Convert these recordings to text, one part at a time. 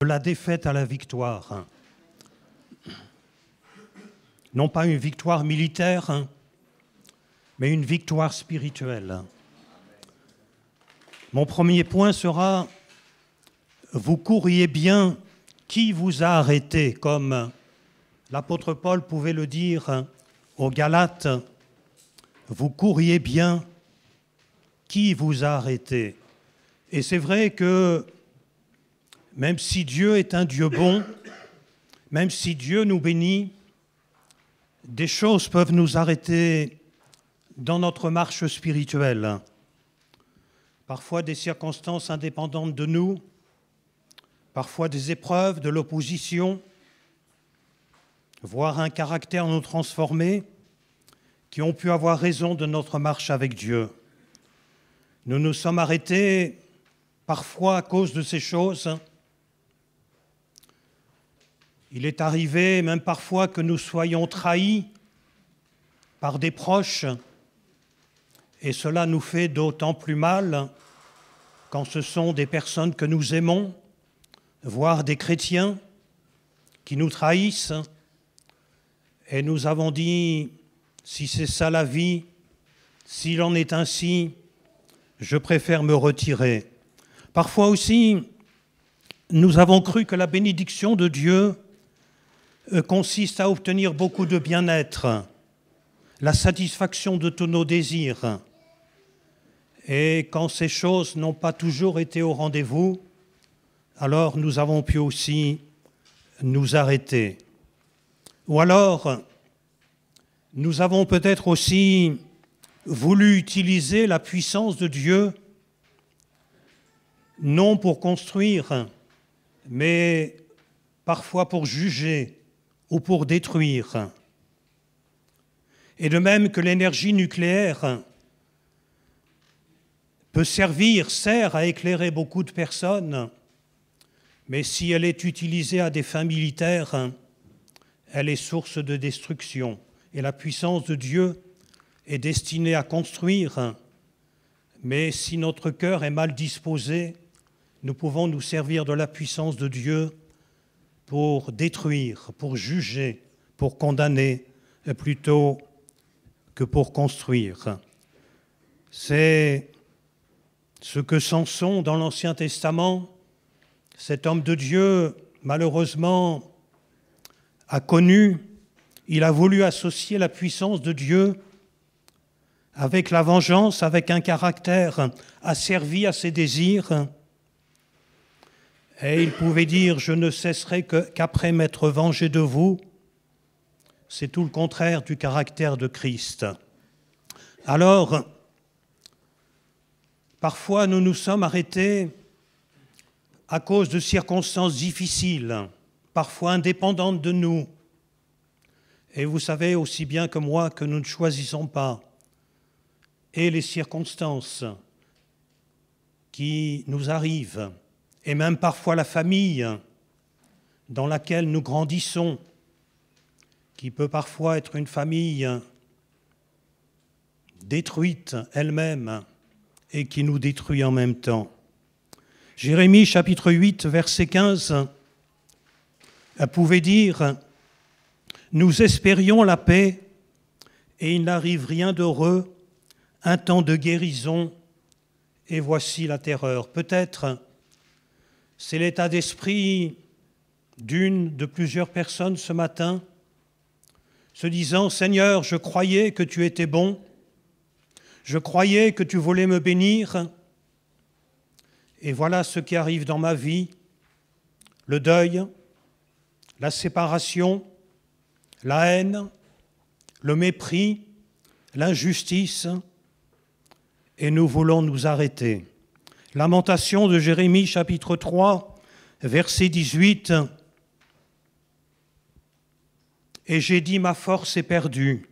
la défaite à la victoire. Non pas une victoire militaire, mais une victoire spirituelle. Mon premier point sera, vous courriez bien, qui vous a arrêté, comme l'apôtre Paul pouvait le dire aux Galates, vous courriez bien, qui vous a arrêté? Et c'est vrai que même si Dieu est un Dieu bon, même si Dieu nous bénit, des choses peuvent nous arrêter dans notre marche spirituelle. Parfois des circonstances indépendantes de nous, parfois des épreuves, de l'opposition, voire un caractère nous transformé, qui ont pu avoir raison de notre marche avec Dieu. Nous nous sommes arrêtés parfois à cause de ces choses. Il est arrivé même parfois que nous soyons trahis par des proches, et cela nous fait d'autant plus mal quand ce sont des personnes que nous aimons, voire des chrétiens qui nous trahissent. Et nous avons dit, si c'est ça la vie, s'il en est ainsi, je préfère me retirer. Parfois aussi, nous avons cru que la bénédiction de Dieu consiste à obtenir beaucoup de bien-être, la satisfaction de tous nos désirs. Et quand ces choses n'ont pas toujours été au rendez-vous, alors nous avons pu aussi nous arrêter. Ou alors, nous avons peut-être aussi voulu utiliser la puissance de Dieu, non pour construire, mais parfois pour juger ou pour détruire. Et de même que l'énergie nucléaire sert à éclairer beaucoup de personnes, mais si elle est utilisée à des fins militaires, elle est source de destruction. Et la puissance de Dieu est destinée à construire, mais si notre cœur est mal disposé, nous pouvons nous servir de la puissance de Dieu pour détruire, pour juger, pour condamner, plutôt que pour construire. C'est ce que Samson, dans l'Ancien Testament, cet homme de Dieu, malheureusement, a connu. Il a voulu associer la puissance de Dieu avec la vengeance, avec un caractère asservi à ses désirs. Et il pouvait dire « Je ne cesserai qu'après m'être vengé de vous ». C'est tout le contraire du caractère de Christ. Alors, parfois nous nous sommes arrêtés à cause de circonstances difficiles, parfois indépendantes de nous. Et vous savez aussi bien que moi que nous ne choisissons pas. Et les circonstances qui nous arrivent, et même parfois la famille dans laquelle nous grandissons, qui peut parfois être une famille détruite elle-même et qui nous détruit en même temps. Jérémie chapitre 8, verset 15, pouvait dire « Nous espérions la paix et il n'arrive rien d'heureux, un temps de guérison et voici la terreur. » Peut-être c'est l'état d'esprit de plusieurs personnes ce matin, se disant « Seigneur, je croyais que tu étais bon, je croyais que tu voulais me bénir, et voilà ce qui arrive dans ma vie, le deuil, la séparation, la haine, le mépris, l'injustice, et nous voulons nous arrêter. » Lamentation de Jérémie, chapitre 3, verset 18. « Et j'ai dit, ma force est perdue,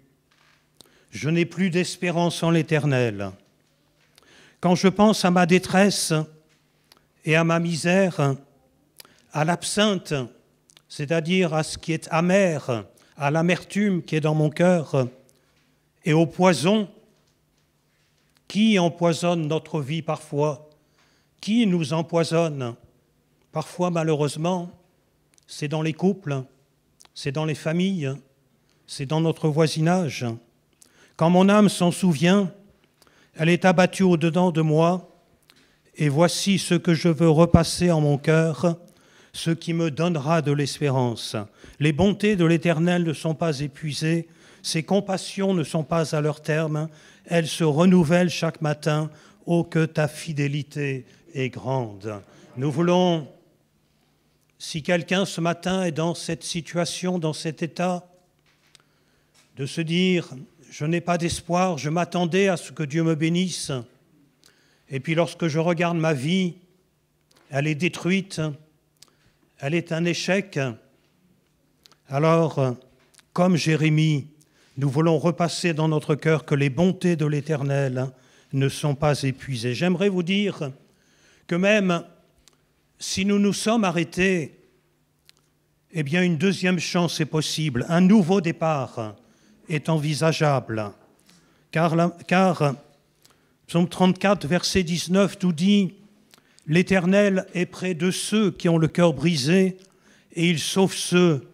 je n'ai plus d'espérance en l'Éternel. Quand je pense à ma détresse et à ma misère, à l'absinthe, c'est-à-dire à ce qui est amer, à l'amertume qui est dans mon cœur, et au poison qui empoisonne notre vie parfois, qui nous empoisonne Parfois, malheureusement, c'est dans les couples, c'est dans les familles, c'est dans notre voisinage. Quand mon âme s'en souvient, elle est abattue au-dedans de moi, et voici ce que je veux repasser en mon cœur, ce qui me donnera de l'espérance. Les bontés de l'Éternel ne sont pas épuisées, ses compassions ne sont pas à leur terme, elles se renouvellent chaque matin. Oh, que ta fidélité est grande. Nous voulons, si quelqu'un ce matin est dans cette situation, dans cet état, de se dire « je n'ai pas d'espoir, je m'attendais à ce que Dieu me bénisse, et puis lorsque je regarde ma vie, elle est détruite, elle est un échec ». Alors, comme Jérémie, nous voulons repasser dans notre cœur que les bontés de l'Éternel ne sont pas épuisées. J'aimerais vous dire que même si nous nous sommes arrêtés, eh bien une deuxième chance est possible, un nouveau départ est envisageable. Car Psaume 34, verset 19, nous dit « L'Éternel est près de ceux qui ont le cœur brisé et il sauve ceux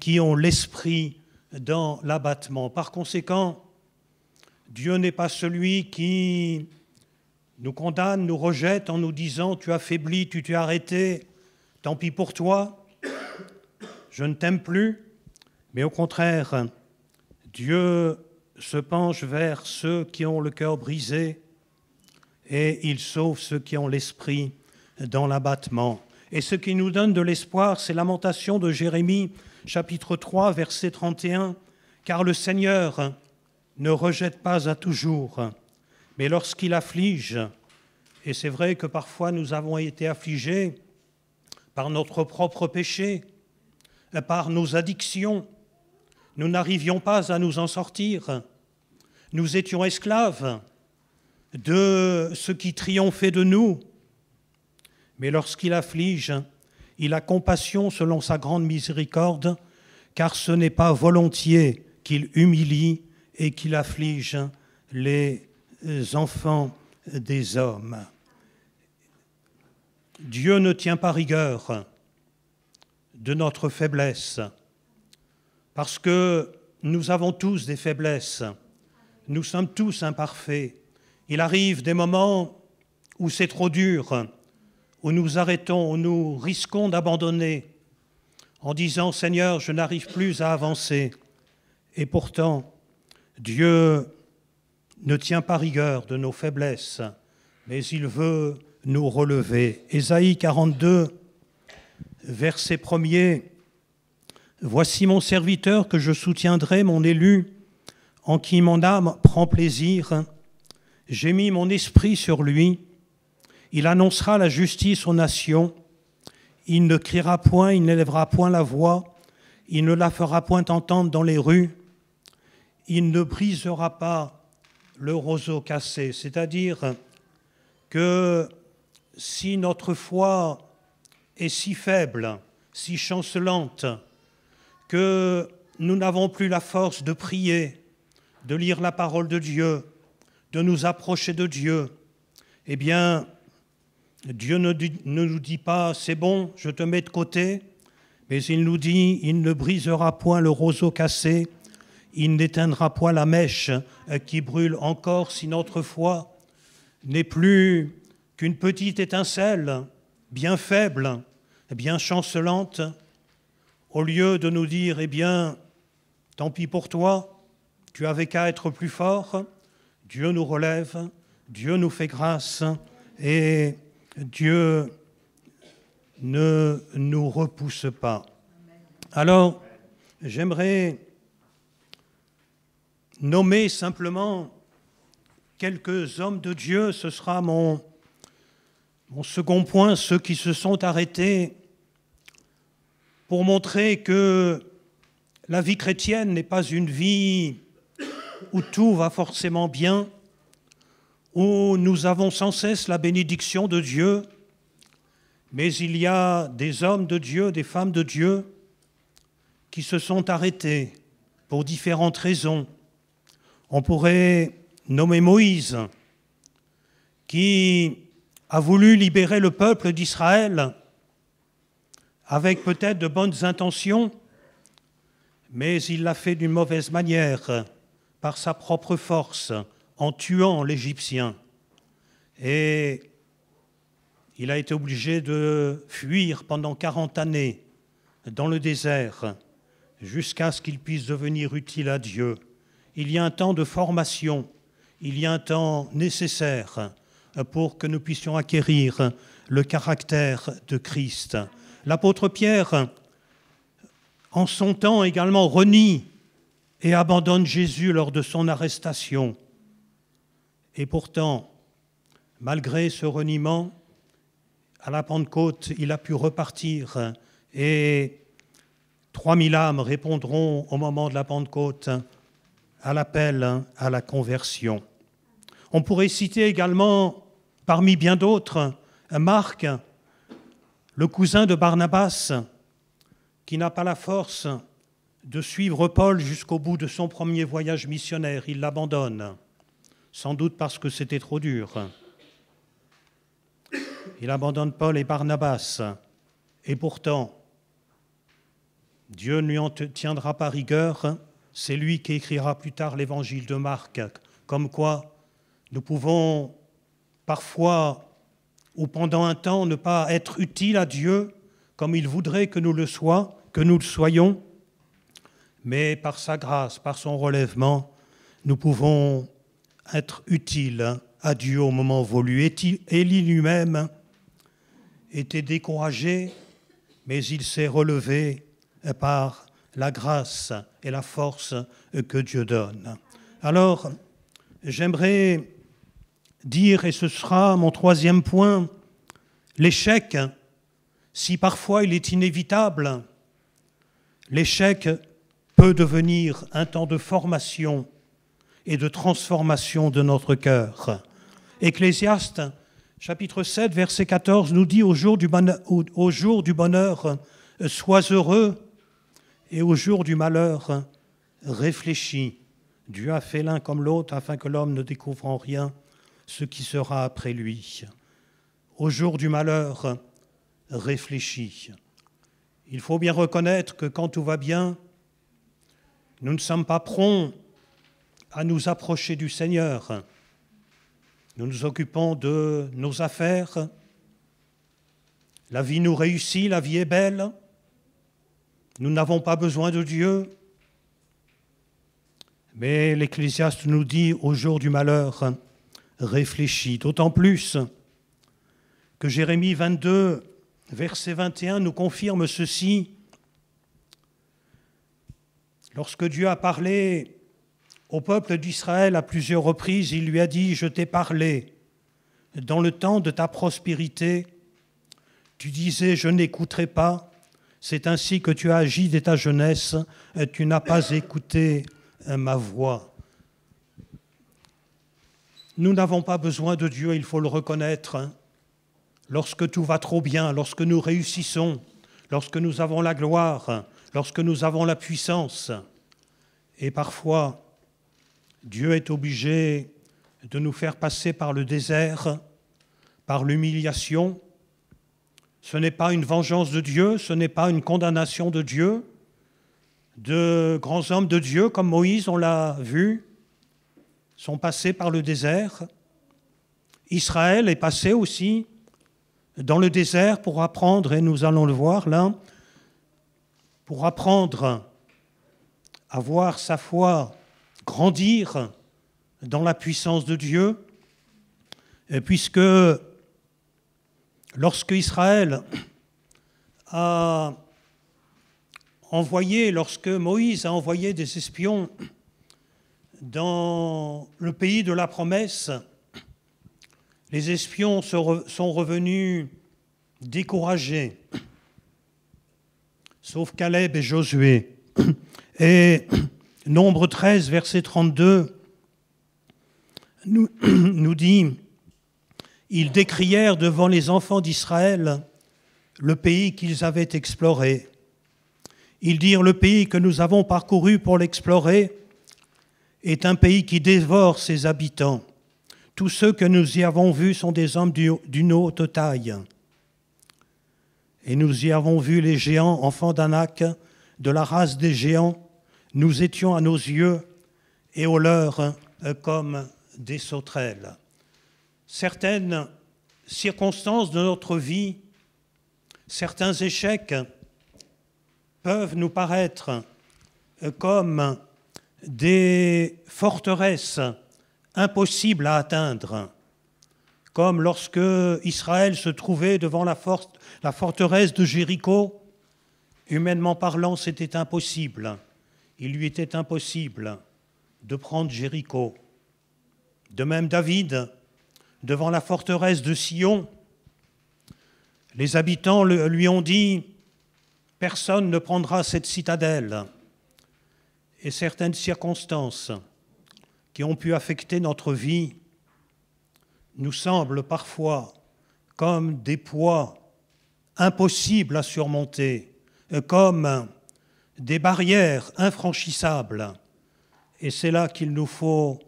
qui ont l'esprit dans l'abattement. » Par conséquent, Dieu n'est pas celui qui nous condamne, nous rejette en nous disant « Tu as faibli, tu t'es arrêté, tant pis pour toi, je ne t'aime plus ». Mais au contraire, Dieu se penche vers ceux qui ont le cœur brisé et il sauve ceux qui ont l'esprit dans l'abattement. Et ce qui nous donne de l'espoir, c'est Lamentation de Jérémie, chapitre 3, verset 31, « Car le Seigneur ne rejette pas à toujours, mais lorsqu'il afflige, et c'est vrai que parfois nous avons été affligés par notre propre péché, par nos addictions, nous n'arrivions pas à nous en sortir, nous étions esclaves de ce qui triomphait de nous, mais lorsqu'il afflige, il a compassion selon sa grande miséricorde, car ce n'est pas volontiers qu'il humilie et qu'il afflige les enfants des hommes. Dieu ne tient pas rigueur de notre faiblesse, parce que nous avons tous des faiblesses, nous sommes tous imparfaits. Il arrive des moments où c'est trop dur, où nous arrêtons, où nous risquons d'abandonner en disant « Seigneur, je n'arrive plus à avancer ». Et pourtant, Dieu ne tient pas rigueur de nos faiblesses, mais il veut nous relever. Ésaïe 42, verset 1er, « Voici mon serviteur que je soutiendrai, mon élu, en qui mon âme prend plaisir. J'ai mis mon esprit sur lui. Il annoncera la justice aux nations. Il ne criera point, il n'élèvera point la voix. Il ne la fera point entendre dans les rues. Il ne brisera pas le roseau cassé. » C'est-à-dire que si notre foi est si faible, si chancelante, que nous n'avons plus la force de prier, de lire la parole de Dieu, de nous approcher de Dieu, eh bien, Dieu ne nous dit pas « c'est bon, je te mets de côté », mais il nous dit « il ne brisera point le roseau cassé, il n'éteindra point la mèche qui brûle encore si notre foi n'est plus qu'une petite étincelle, bien faible, bien chancelante, au lieu de nous dire « eh bien, tant pis pour toi, tu avais qu'à être plus fort », Dieu nous relève, Dieu nous fait grâce et Dieu ne nous repousse pas. Alors, j'aimerais nommer simplement quelques hommes de Dieu. Ce sera mon second point, ceux qui se sont arrêtés pour montrer que la vie chrétienne n'est pas une vie où tout va forcément bien, où nous avons sans cesse la bénédiction de Dieu, mais il y a des hommes de Dieu, des femmes de Dieu qui se sont arrêtés pour différentes raisons. On pourrait nommer Moïse, qui a voulu libérer le peuple d'Israël, avec peut-être de bonnes intentions, mais il l'a fait d'une mauvaise manière, par sa propre force, en tuant l'Égyptien. Et il a été obligé de fuir pendant 40 années dans le désert, jusqu'à ce qu'il puisse devenir utile à Dieu. Il y a un temps de formation, il y a un temps nécessaire pour que nous puissions acquérir le caractère de Christ. L'apôtre Pierre, en son temps également, renie et abandonne Jésus lors de son arrestation. Et pourtant, malgré ce reniement, à la Pentecôte, il a pu repartir et 3000 âmes répondront au moment de la Pentecôte à l'appel à la conversion. On pourrait citer également, parmi bien d'autres, Marc, le cousin de Barnabas, qui n'a pas la force de suivre Paul jusqu'au bout de son premier voyage missionnaire. Il l'abandonne, sans doute parce que c'était trop dur. Il abandonne Paul et Barnabas, et pourtant, Dieu ne lui en tiendra pas rigueur. C'est lui qui écrira plus tard l'évangile de Marc, comme quoi nous pouvons parfois ou pendant un temps ne pas être utiles à Dieu comme il voudrait que nous le soyons, mais par sa grâce, par son relèvement, nous pouvons être utiles à Dieu au moment voulu. Élie lui-même était découragé, mais il s'est relevé par la grâce et la force que Dieu donne. Alors, j'aimerais dire, et ce sera mon troisième point, l'échec, si parfois il est inévitable, l'échec peut devenir un temps de formation et de transformation de notre cœur. Ecclésiaste, chapitre 7, verset 14, nous dit au jour du bonheur, sois heureux, et au jour du malheur, réfléchis. Dieu a fait l'un comme l'autre afin que l'homme ne découvre en rien ce qui sera après lui. Au jour du malheur, réfléchis. Il faut bien reconnaître que quand tout va bien, nous ne sommes pas prompts à nous approcher du Seigneur. Nous nous occupons de nos affaires. La vie nous réussit, la vie est belle. Nous n'avons pas besoin de Dieu. Mais l'Ecclésiaste nous dit, au jour du malheur, réfléchis. D'autant plus que Jérémie 22, verset 21, nous confirme ceci. Lorsque Dieu a parlé au peuple d'Israël à plusieurs reprises, il lui a dit, je t'ai parlé dans le temps de ta prospérité. Tu disais, je n'écouterai pas. C'est ainsi que tu as agi dès ta jeunesse, tu n'as pas écouté ma voix. Nous n'avons pas besoin de Dieu, il faut le reconnaître. Lorsque tout va trop bien, lorsque nous réussissons, lorsque nous avons la gloire, lorsque nous avons la puissance. Et parfois, Dieu est obligé de nous faire passer par le désert, par l'humiliation. Ce n'est pas une vengeance de Dieu, ce n'est pas une condamnation de Dieu. De grands hommes de Dieu, comme Moïse, on l'a vu, sont passés par le désert. Israël est passé aussi dans le désert pour apprendre, et nous allons le voir là, pour apprendre à voir sa foi grandir dans la puissance de Dieu, et puisque lorsque Israël a envoyé, lorsque Moïse a envoyé des espions dans le pays de la promesse, les espions sont revenus découragés, sauf Caleb et Josué. Et Nombre 13, verset 32, nous dit « Ils décrièrent devant les enfants d'Israël le pays qu'ils avaient exploré. Ils dirent, le pays que nous avons parcouru pour l'explorer est un pays qui dévore ses habitants. Tous ceux que nous y avons vus sont des hommes d'une haute taille. et nous y avons vu les géants, enfants d'Anak, de la race des géants. Nous étions à nos yeux et aux leurs comme des sauterelles. Certaines circonstances de notre vie, certains échecs peuvent nous paraître comme des forteresses impossibles à atteindre, comme lorsque Israël se trouvait devant la forteresse de Jéricho. Humainement parlant, c'était impossible. Il lui était impossible de prendre Jéricho. De même David, devant la forteresse de Sion, les habitants lui ont dit « Personne ne prendra cette citadelle ». Et certaines circonstances qui ont pu affecter notre vie nous semblent parfois comme des poids impossibles à surmonter, comme des barrières infranchissables. Et c'est là qu'il nous faut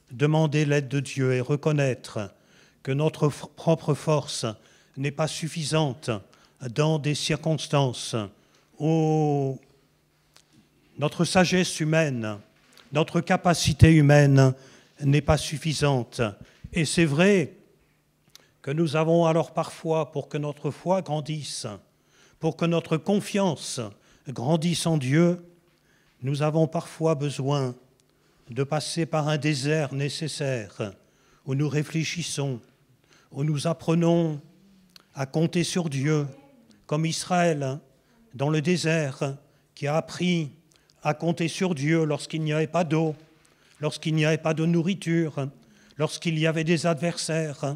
demander l'aide de Dieu et reconnaître que notre propre force n'est pas suffisante dans des circonstances où notre sagesse humaine, notre capacité humaine n'est pas suffisante. Et c'est vrai que nous avons alors parfois, pour que notre foi grandisse, pour que notre confiance grandisse en Dieu, nous avons parfois besoin de passer par un désert nécessaire où nous réfléchissons, où nous apprenons à compter sur Dieu, comme Israël dans le désert qui a appris à compter sur Dieu lorsqu'il n'y avait pas d'eau, lorsqu'il n'y avait pas de nourriture, lorsqu'il y avait des adversaires,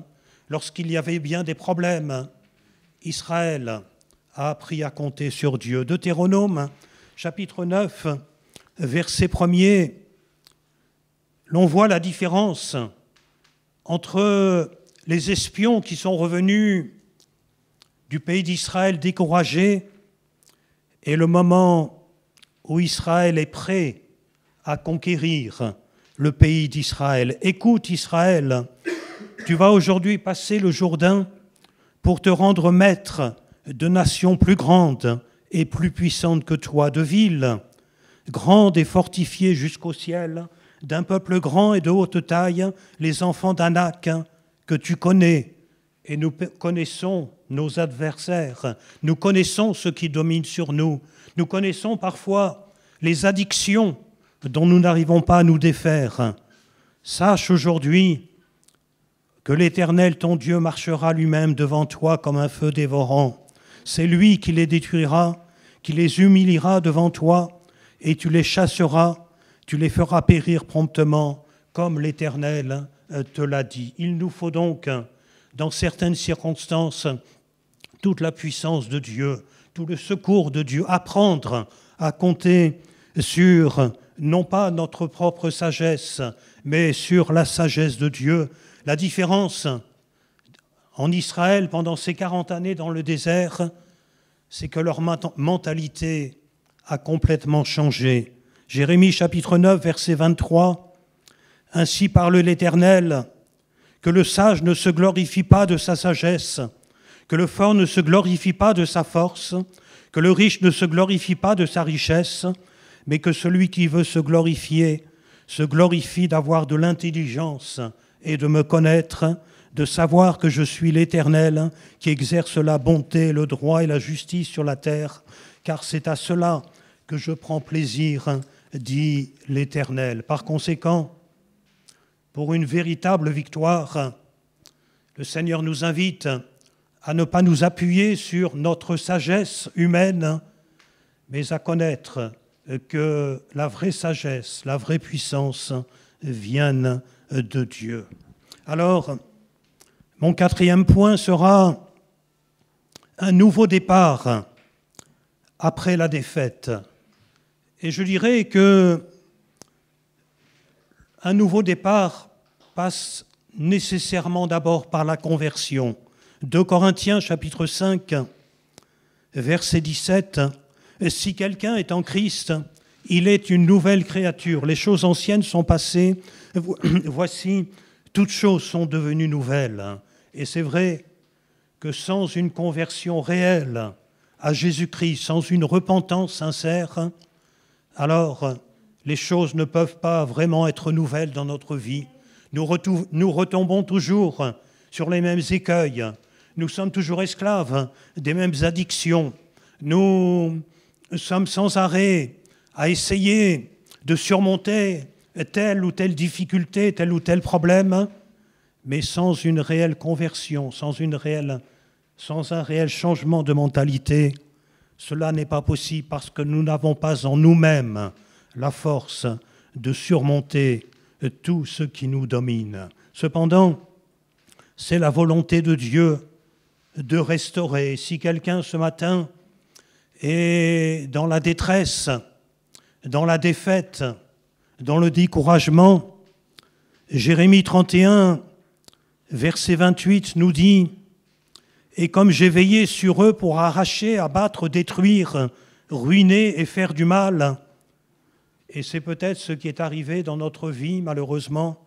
lorsqu'il y avait bien des problèmes. Israël a appris à compter sur Dieu. Deutéronome, chapitre 9, verset 1er, l'on voit la différence entre les espions qui sont revenus du pays d'Israël découragés et le moment où Israël est prêt à conquérir le pays d'Israël. Écoute Israël, tu vas aujourd'hui passer le Jourdain pour te rendre maître de nations plus grandes et plus puissantes que toi, de villes grandes et fortifiées jusqu'au ciel, d'un peuple grand et de haute taille, les enfants d'Anak que tu connais. Et nous connaissons nos adversaires, nous connaissons ceux qui dominent sur nous, nous connaissons parfois les addictions dont nous n'arrivons pas à nous défaire. Sache aujourd'hui que l'Éternel, ton Dieu, marchera lui-même devant toi comme un feu dévorant. C'est lui qui les détruira, qui les humiliera devant toi, et tu les chasseras, tu les feras périr promptement, comme l'Éternel te l'a dit. Il nous faut donc, dans certaines circonstances, toute la puissance de Dieu, tout le secours de Dieu, apprendre à compter sur, non pas notre propre sagesse, mais sur la sagesse de Dieu. La différence en Israël pendant ces 40 années dans le désert, c'est que leur mentalité a complètement changé. Jérémie chapitre 9, verset 23, « Ainsi parle l'Éternel, que le sage ne se glorifie pas de sa sagesse, que le fort ne se glorifie pas de sa force, que le riche ne se glorifie pas de sa richesse, mais que celui qui veut se glorifie d'avoir de l'intelligence et de me connaître, de savoir que je suis l'Éternel qui exerce la bonté, le droit et la justice sur la terre, car c'est à cela que je prends plaisir, dit l'Éternel. » Par conséquent, pour une véritable victoire, le Seigneur nous invite à ne pas nous appuyer sur notre sagesse humaine, mais à connaître que la vraie sagesse, la vraie puissance viennent de Dieu. Alors, mon 4e point sera un nouveau départ après la défaite. Et je dirais que un nouveau départ passe nécessairement d'abord par la conversion. 2 Corinthiens chapitre 5, verset 17, « Si quelqu'un est en Christ, il est une nouvelle créature. Les choses anciennes sont passées, voici, toutes choses sont devenues nouvelles. » Et c'est vrai que sans une conversion réelle, à Jésus-Christ, sans une repentance sincère, alors les choses ne peuvent pas vraiment être nouvelles dans notre vie. Nous retombons toujours sur les mêmes écueils. Nous sommes toujours esclaves des mêmes addictions. Nous sommes sans arrêt à essayer de surmonter telle ou telle difficulté, tel ou tel problème, mais sans une réelle conversion, sans un réel changement de mentalité. Cela n'est pas possible parce que nous n'avons pas en nous-mêmes la force de surmonter tout ce qui nous domine. Cependant, c'est la volonté de Dieu de restaurer. Si quelqu'un ce matin est dans la détresse, dans la défaite, dans le découragement, Jérémie 31, verset 28 nous dit « Et comme j'ai veillé sur eux pour arracher, abattre, détruire, ruiner et faire du mal », et c'est peut-être ce qui est arrivé dans notre vie, malheureusement,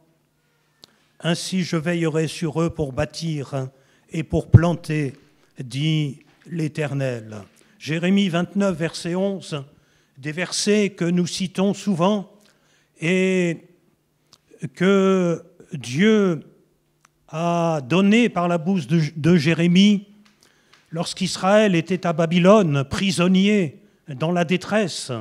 « ainsi je veillerai sur eux pour bâtir et pour planter, dit l'Éternel. » Jérémie 29, verset 11, des versets que nous citons souvent et que Dieu a donné par la bouche de Jérémie lorsqu'Israël était à Babylone, prisonnier dans la détresse.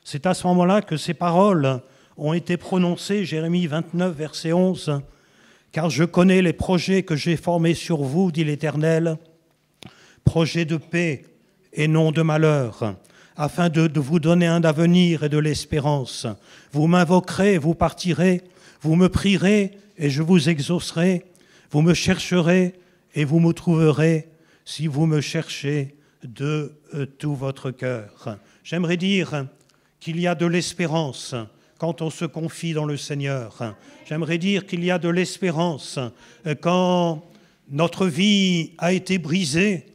C'est à ce moment-là que ces paroles ont été prononcées, Jérémie 29, verset 11, « Car je connais les projets que j'ai formés sur vous, dit l'Éternel, projets de paix et non de malheur, afin de vous donner un avenir et de l'espérance. Vous m'invoquerez, vous partirez, vous me prierez et je vous exaucerai. Vous me chercherez et vous me trouverez si vous me cherchez de tout votre cœur. » J'aimerais dire qu'il y a de l'espérance quand on se confie dans le Seigneur. J'aimerais dire qu'il y a de l'espérance quand notre vie a été brisée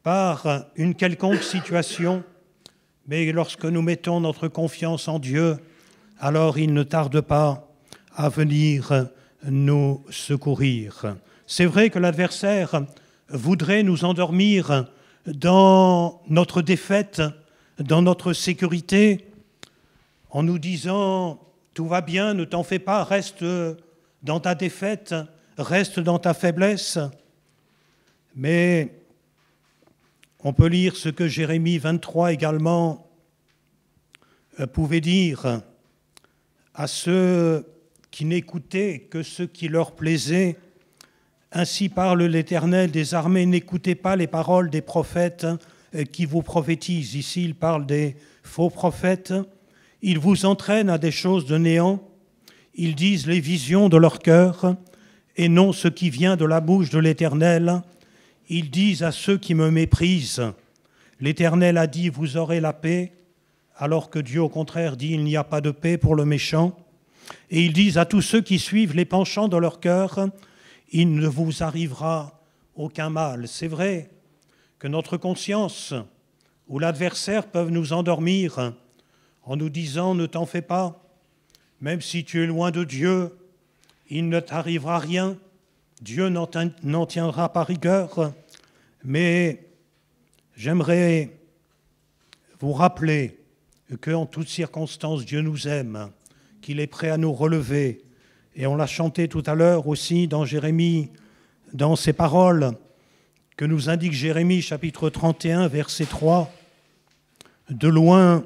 par une quelconque situation, mais lorsque nous mettons notre confiance en Dieu, alors il ne tarde pas à venir nous secourir. C'est vrai que l'adversaire voudrait nous endormir dans notre défaite, dans notre sécurité, en nous disant « tout va bien, ne t'en fais pas, reste dans ta défaite, reste dans ta faiblesse ». Mais on peut lire ce que Jérémie 23 également pouvait dire à ceux qui n'écoutaient que ce qui leur plaisait. Ainsi parle l'Éternel des armées, n'écoutez pas les paroles des prophètes qui vous prophétisent. Ici, il parle des faux prophètes. Ils vous entraînent à des choses de néant. Ils disent les visions de leur cœur et non ce qui vient de la bouche de l'Éternel. Ils disent à ceux qui me méprisent, l'Éternel a dit, vous aurez la paix, alors que Dieu, au contraire, dit, il n'y a pas de paix pour le méchant. Et ils disent à tous ceux qui suivent les penchants de leur cœur, il ne vous arrivera aucun mal. C'est vrai que notre conscience ou l'adversaire peuvent nous endormir en nous disant, ne t'en fais pas, même si tu es loin de Dieu, il ne t'arrivera rien. Dieu n'en tiendra pas rigueur, mais j'aimerais vous rappeler qu'en toutes circonstances, Dieu nous aime, qu'il est prêt à nous relever. Et on l'a chanté tout à l'heure aussi dans Jérémie, dans ces paroles que nous indique Jérémie, chapitre 31, verset 3. « De loin,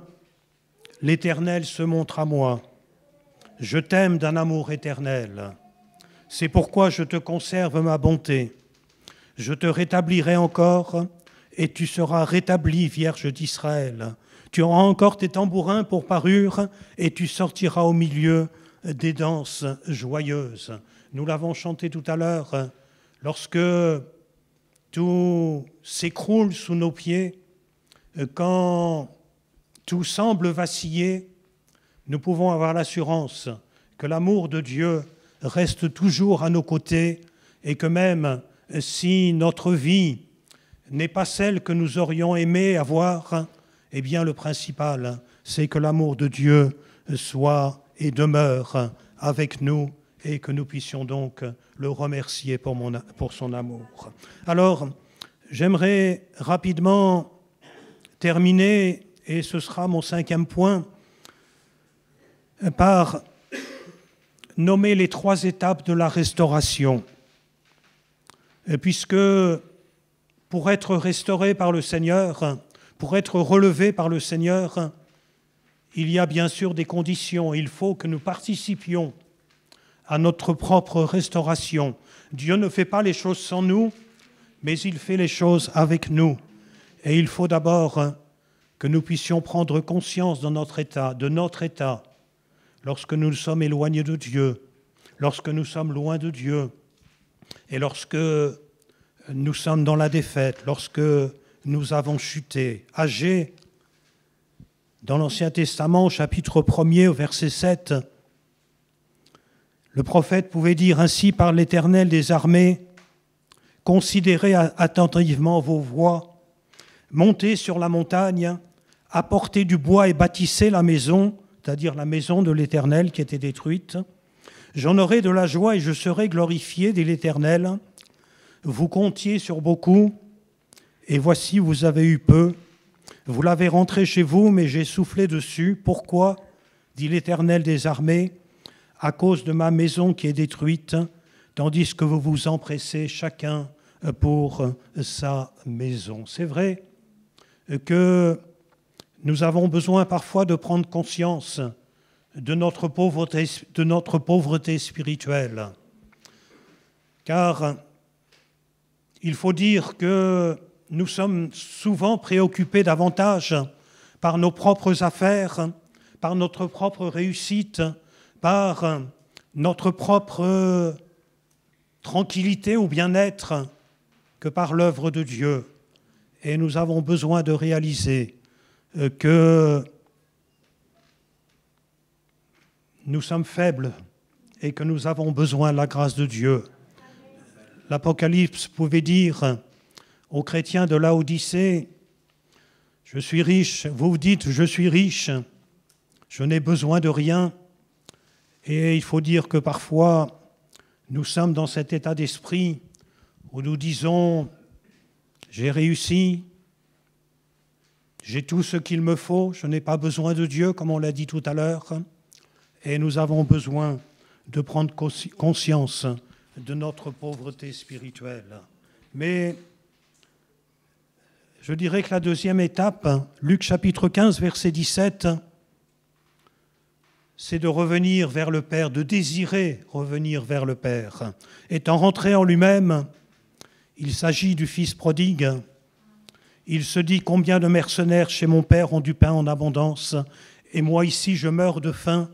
l'Éternel se montre à moi. Je t'aime d'un amour éternel. C'est pourquoi je te conserve ma bonté. Je te rétablirai encore et tu seras rétablie, Vierge d'Israël. Tu auras encore tes tambourins pour parure et tu sortiras au milieu des danses joyeuses. » Nous l'avons chanté tout à l'heure. Lorsque tout s'écroule sous nos pieds, quand tout semble vaciller, nous pouvons avoir l'assurance que l'amour de Dieu reste toujours à nos côtés et que même si notre vie n'est pas celle que nous aurions aimé avoir, eh bien le principal, c'est que l'amour de Dieu soit et demeure avec nous et que nous puissions donc le remercier pour son amour. Alors, j'aimerais rapidement terminer, et ce sera mon 5e point, par nommer les 3 étapes de la restauration. Puisque pour être restauré par le Seigneur, pour être relevé par le Seigneur, il y a bien sûr des conditions. Il faut que nous participions à notre propre restauration. Dieu ne fait pas les choses sans nous, mais il fait les choses avec nous. Et il faut d'abord que nous puissions prendre conscience de notre état, lorsque nous sommes éloignés de Dieu, lorsque nous sommes loin de Dieu, et lorsque nous sommes dans la défaite, lorsque nous avons chuté. Agé, dans l'Ancien Testament, au chapitre 1er, au verset 7, le prophète pouvait dire ainsi par l'Éternel des armées, « Considérez attentivement vos voies, montez sur la montagne, apportez du bois et bâtissez la maison, c'est-à-dire la maison de l'Éternel qui était détruite. J'en aurai de la joie et je serai glorifié, dit l'Éternel. Vous comptiez sur beaucoup, et voici, vous avez eu peu. Vous l'avez rentré chez vous, mais j'ai soufflé dessus. Pourquoi, dit l'Éternel des armées, à cause de ma maison qui est détruite, tandis que vous vous empressez chacun pour sa maison. » C'est vrai que nous avons besoin parfois de prendre conscience de notre pauvreté spirituelle. Car il faut dire que nous sommes souvent préoccupés davantage par nos propres affaires, par notre propre réussite, par notre propre tranquillité ou bien-être que par l'œuvre de Dieu. Et nous avons besoin de réaliser que nous sommes faibles et que nous avons besoin de la grâce de Dieu. L'Apocalypse pouvait dire aux chrétiens de Laodicée, « Je suis riche, vous dites, je suis riche, je n'ai besoin de rien. » Et il faut dire que parfois, nous sommes dans cet état d'esprit où nous disons, « J'ai réussi, j'ai tout ce qu'il me faut, je n'ai pas besoin de Dieu, comme on l'a dit tout à l'heure. » Et nous avons besoin de prendre conscience de notre pauvreté spirituelle. Mais je dirais que la 2e étape, Luc chapitre 15, verset 17, c'est de revenir vers le Père, de désirer revenir vers le Père. Étant rentré en lui-même, il s'agit du Fils prodigue. Il se dit, combien de mercenaires chez mon Père ont du pain en abondance, et moi ici je meurs de faim.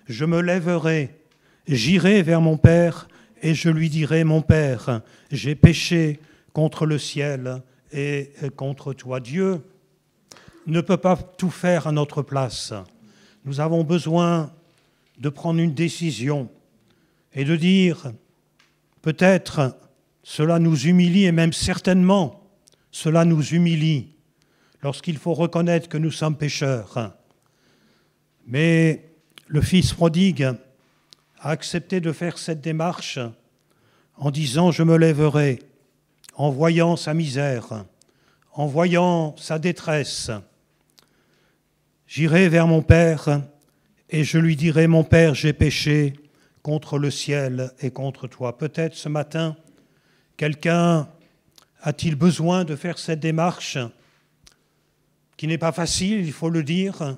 Je me lèverai, j'irai vers mon Père, et je lui dirai, mon Père, j'ai péché contre le ciel et contre toi. Dieu ne peut pas tout faire à notre place. Nous avons besoin de prendre une décision et de dire, peut-être cela nous humilie, et même certainement cela nous humilie lorsqu'il faut reconnaître que nous sommes pécheurs. Mais le Fils prodigue a accepté de faire cette démarche en disant « Je me lèverai », en voyant sa misère, en voyant sa détresse. « J'irai vers mon Père et je lui dirai « Mon Père, j'ai péché contre le ciel et contre toi. » Peut-être ce matin, quelqu'un a-t-il besoin de faire cette démarche qui n'est pas facile, il faut le dire,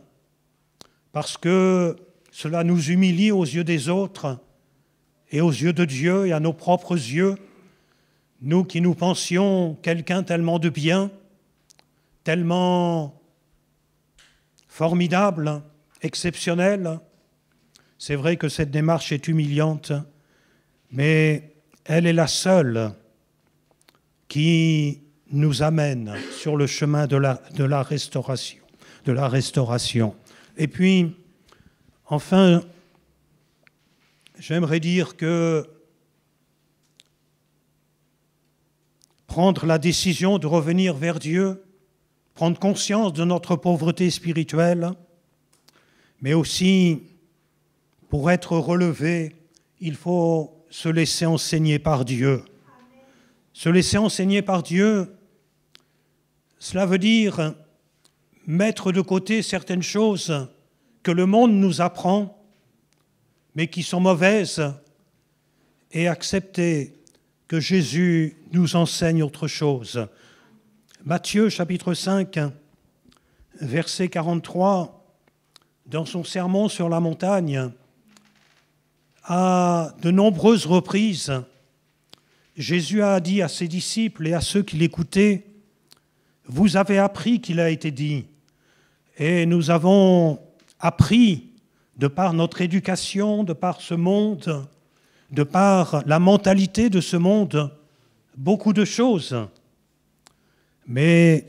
parce que cela nous humilie aux yeux des autres et aux yeux de Dieu et à nos propres yeux, nous qui nous pensions quelqu'un tellement de bien, tellement formidable, exceptionnel. C'est vrai que cette démarche est humiliante, mais elle est la seule qui nous amène sur le chemin de la restauration. Et puis, enfin, j'aimerais dire que prendre la décision de revenir vers Dieu, prendre conscience de notre pauvreté spirituelle, mais aussi, pour être relevé, il faut se laisser enseigner par Dieu. Se laisser enseigner par Dieu, cela veut dire mettre de côté certaines choses que le monde nous apprend, mais qui sont mauvaises, et accepter que Jésus nous enseigne autre chose. Matthieu, chapitre 5, verset 43, dans son sermon sur la montagne, à de nombreuses reprises, Jésus a dit à ses disciples et à ceux qui l'écoutaient, « Vous avez appris qu'il a été dit ». Et nous avons appris, de par notre éducation, de par ce monde, de par la mentalité de ce monde, beaucoup de choses. Mais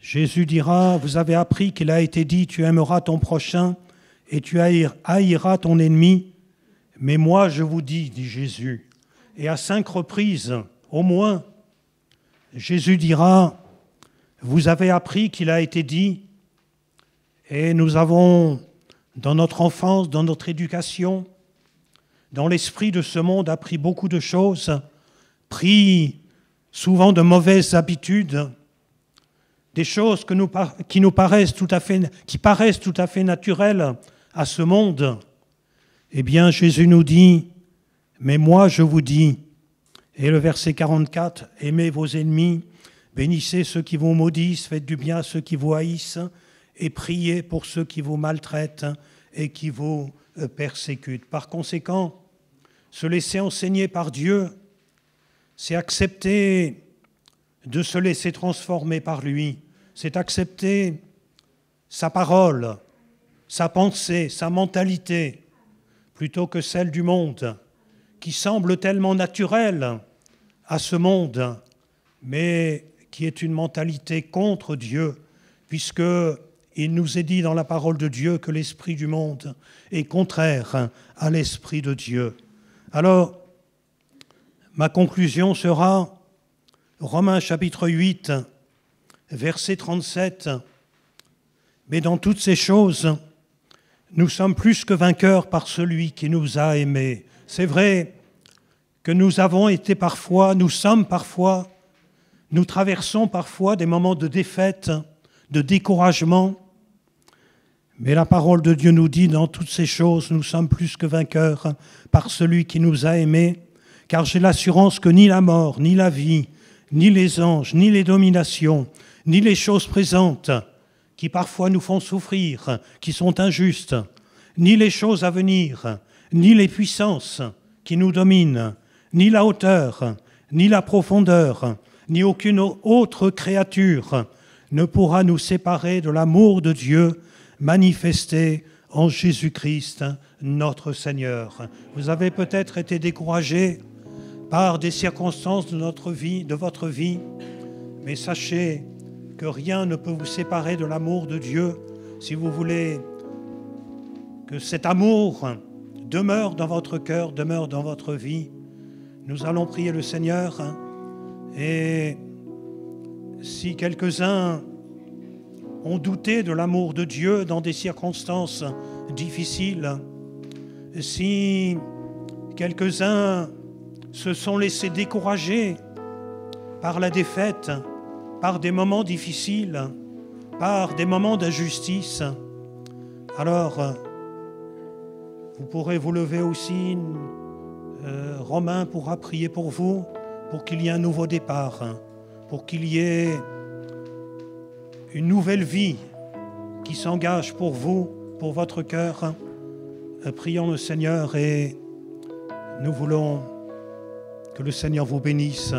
Jésus dira, vous avez appris qu'il a été dit, tu aimeras ton prochain et tu haïras ton ennemi. Mais moi je vous dis, dit Jésus, et à 5 reprises au moins, Jésus dira, vous avez appris qu'il a été dit, et nous avons, dans notre enfance, dans notre éducation, dans l'esprit de ce monde, appris beaucoup de choses, pris souvent de mauvaises habitudes, des choses qui paraissent tout à fait naturelles à ce monde. Eh bien, Jésus nous dit, mais moi je vous dis, et le verset 44, aimez vos ennemis, bénissez ceux qui vous maudissent, faites du bien à ceux qui vous haïssent, et priez pour ceux qui vous maltraitent et qui vous persécutent. Par conséquent, se laisser enseigner par Dieu, c'est accepter de se laisser transformer par lui, c'est accepter sa parole, sa pensée, sa mentalité, plutôt que celle du monde, qui semble tellement naturelle à ce monde, mais qui est une mentalité contre Dieu, puisque il nous est dit dans la parole de Dieu que l'esprit du monde est contraire à l'esprit de Dieu. Alors, ma conclusion sera Romains chapitre 8, verset 37. Mais dans toutes ces choses, nous sommes plus que vainqueurs par celui qui nous a aimés. C'est vrai que nous traversons parfois des moments de défaite, de découragement, mais la parole de Dieu nous dit, dans toutes ces choses, nous sommes plus que vainqueurs par celui qui nous a aimés, car j'ai l'assurance que ni la mort, ni la vie, ni les anges, ni les dominations, ni les choses présentes, qui parfois nous font souffrir, qui sont injustes, ni les choses à venir, ni les puissances qui nous dominent, ni la hauteur, ni la profondeur, ni aucune autre créature ne pourra nous séparer de l'amour de Dieu manifesté en Jésus-Christ, notre Seigneur. Vous avez peut-être été découragé par des circonstances de votre vie, mais sachez que rien ne peut vous séparer de l'amour de Dieu. Si vous voulez que cet amour demeure dans votre cœur, demeure dans votre vie, nous allons prier le Seigneur. Et si quelques-uns ont douté de l'amour de Dieu dans des circonstances difficiles, si quelques-uns se sont laissés décourager par la défaite, par des moments difficiles, par des moments d'injustice, alors vous pourrez vous lever aussi. Romain pourra prier pour vous, pour qu'il y ait un nouveau départ, pour qu'il y ait une nouvelle vie qui s'engage pour vous, pour votre cœur. Prions le Seigneur et nous voulons que le Seigneur vous bénisse.